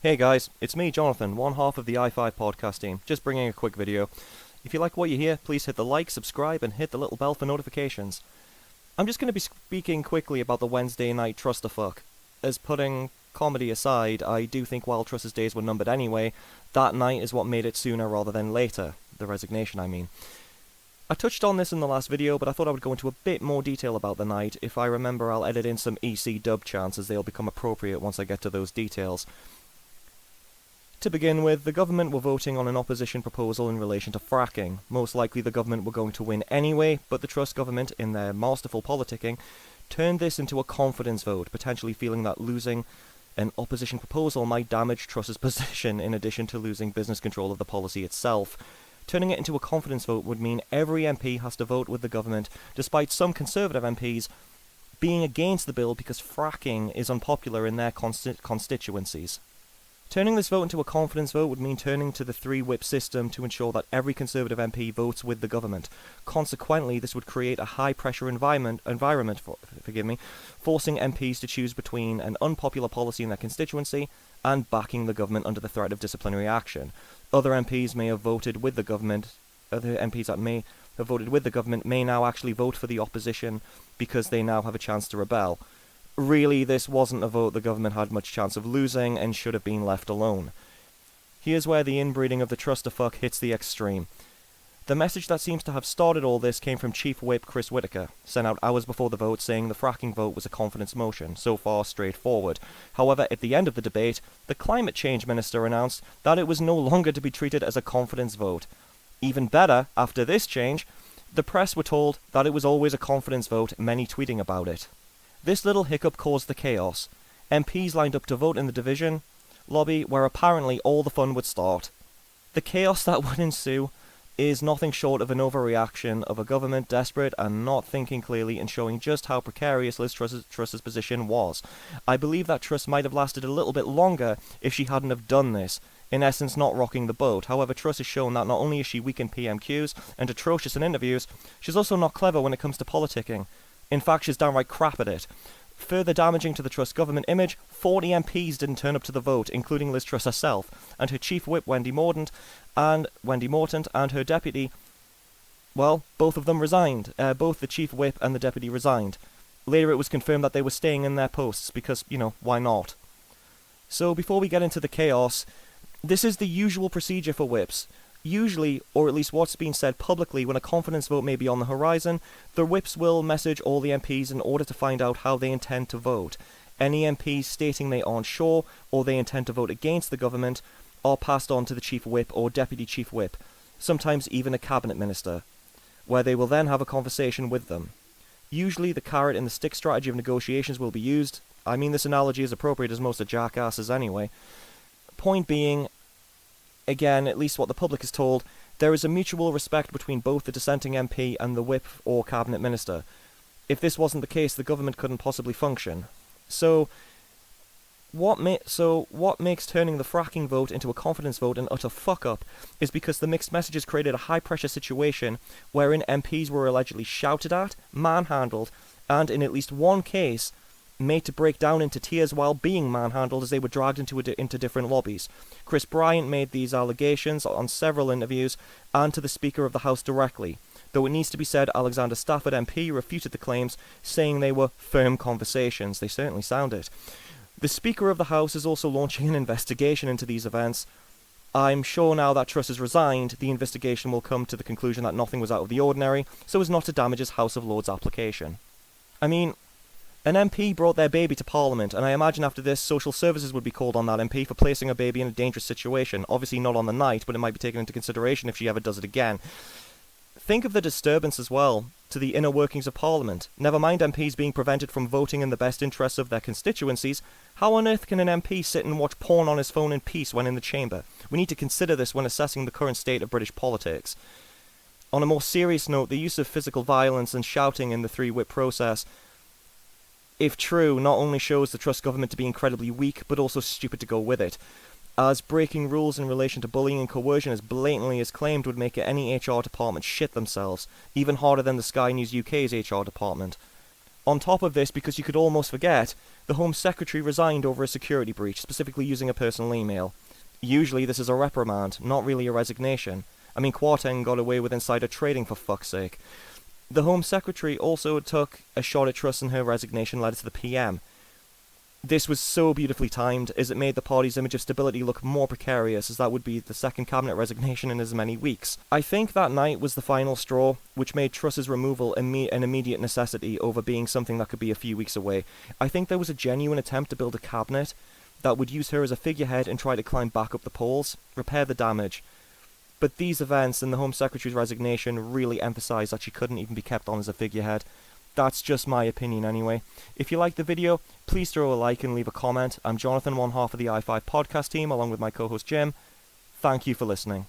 Hey guys, it's me, Jonathan, one half of the i5 podcast team, just bringing a quick video. If you like what you hear, please hit the like, subscribe, and hit the little bell for notifications. I'm just going to be speaking quickly about the Wednesday night Trusterfuck. As putting comedy aside, I do think while Truss's days were numbered anyway, that night is what made it sooner rather than later. The resignation, I mean. I touched on this in the last video, but I thought I would go into a bit more detail about the night. If I remember, I'll edit in some EC dub chants as they'll become appropriate once I get to those details. To begin with, the government were voting on an opposition proposal in relation to fracking. Most likely the government were going to win anyway, but the Truss government, in their masterful politicking, turned this into a confidence vote, potentially feeling that losing an opposition proposal might damage Truss's position in addition to losing business control of the policy itself. Turning it into a confidence vote would mean every MP has to vote with the government, despite some Conservative MPs being against the bill because fracking is unpopular in their constituencies. Turning this vote into a confidence vote would mean turning to the three-whip system to ensure that every Conservative MP votes with the government. Consequently, this would create a high-pressure environment forcing MPs to choose between an unpopular policy in their constituency and backing the government under the threat of disciplinary action. Other MPs may have voted with the government. Other MPs that may have voted with the government may now actually vote for the opposition because they now have a chance to rebel. Really, this wasn't a vote the government had much chance of losing and should have been left alone. Here's where the inbreeding of the Trusterfuck hits the extreme. The message that seems to have started all this came from Chief Whip Chris Whitaker, sent out hours before the vote saying the fracking vote was a confidence motion, so far straightforward. However, at the end of the debate, the Climate Change Minister announced that it was no longer to be treated as a confidence vote. Even better, after this change, the press were told that it was always a confidence vote, many tweeting about it. This little hiccup caused the chaos. MPs lined up to vote in the division lobby where apparently all the fun would start. The chaos that would ensue is nothing short of an overreaction of a government desperate and not thinking clearly and showing just how precarious Liz Truss's position was. I believe that Truss might have lasted a little bit longer if she hadn't have done this, in essence not rocking the boat. However, Truss has shown that not only is she weak in PMQs and atrocious in interviews, she's also not clever when it comes to politicking. In fact, she's downright crap at it. Further damaging to the Truss government image, 40 MPs didn't turn up to the vote, including Liz Truss herself, and her chief whip Wendy Mordaunt and her deputy, well, both of them resigned. Both the chief whip and the deputy resigned. Later it was confirmed that they were staying in their posts because, why not? So before we get into the chaos, this is the usual procedure for whips. Usually, or at least what's been said publicly, when a confidence vote may be on the horizon, the whips will message all the MPs in order to find out how they intend to vote. Any MPs stating they aren't sure, or they intend to vote against the government, are passed on to the chief whip or deputy chief whip, sometimes even a cabinet minister, where they will then have a conversation with them. Usually the carrot and the stick strategy of negotiations will be used. I mean, this analogy is appropriate as most are jackasses anyway. Point being, again, at least what the public is told, there is a mutual respect between both the dissenting MP and the whip or cabinet minister. If this wasn't the case, the government couldn't possibly function. So what makes turning the fracking vote into a confidence vote an utter fuck-up is because the mixed messages created a high-pressure situation wherein MPs were allegedly shouted at, manhandled, and in at least one case, made to break down into tears while being manhandled as they were dragged into different lobbies. Chris Bryant made these allegations on several interviews and to the Speaker of the House directly. Though it needs to be said, Alexander Stafford MP refuted the claims, saying they were firm conversations. They certainly sound it. The Speaker of the House is also launching an investigation into these events. I'm sure now that Truss has resigned, the investigation will come to the conclusion that nothing was out of the ordinary, so as not to damage his House of Lords application. I mean, an MP brought their baby to Parliament, and I imagine after this, social services would be called on that MP for placing a baby in a dangerous situation. Obviously not on the night, but it might be taken into consideration if she ever does it again. Think of the disturbance as well to the inner workings of Parliament. Never mind MPs being prevented from voting in the best interests of their constituencies, how on earth can an MP sit and watch porn on his phone in peace when in the chamber? We need to consider this when assessing the current state of British politics. On a more serious note, the use of physical violence and shouting in the three-whip process, if true, not only shows the Truss government to be incredibly weak, but also stupid to go with it, as breaking rules in relation to bullying and coercion as blatantly as claimed would make any HR department shit themselves, even harder than the Sky News UK's HR department. On top of this, because you could almost forget, the Home Secretary resigned over a security breach, specifically using a personal email. Usually this is a reprimand, not really a resignation. I mean, Kwarteng got away with insider trading, for fuck's sake. The Home Secretary also took a shot at Truss in her resignation letter to the PM. This was so beautifully timed, as it made the party's image of stability look more precarious, as that would be the second cabinet resignation in as many weeks. I think that night was the final straw, which made Truss's removal an immediate necessity over being something that could be a few weeks away. I think there was a genuine attempt to build a cabinet that would use her as a figurehead and try to climb back up the polls, repair the damage. But these events and the Home Secretary's resignation really emphasise that she couldn't even be kept on as a figurehead. That's just my opinion anyway. If you liked the video, please throw a like and leave a comment. I'm Jonathan, one half of the I5 podcast team, along with my co-host Jim. Thank you for listening.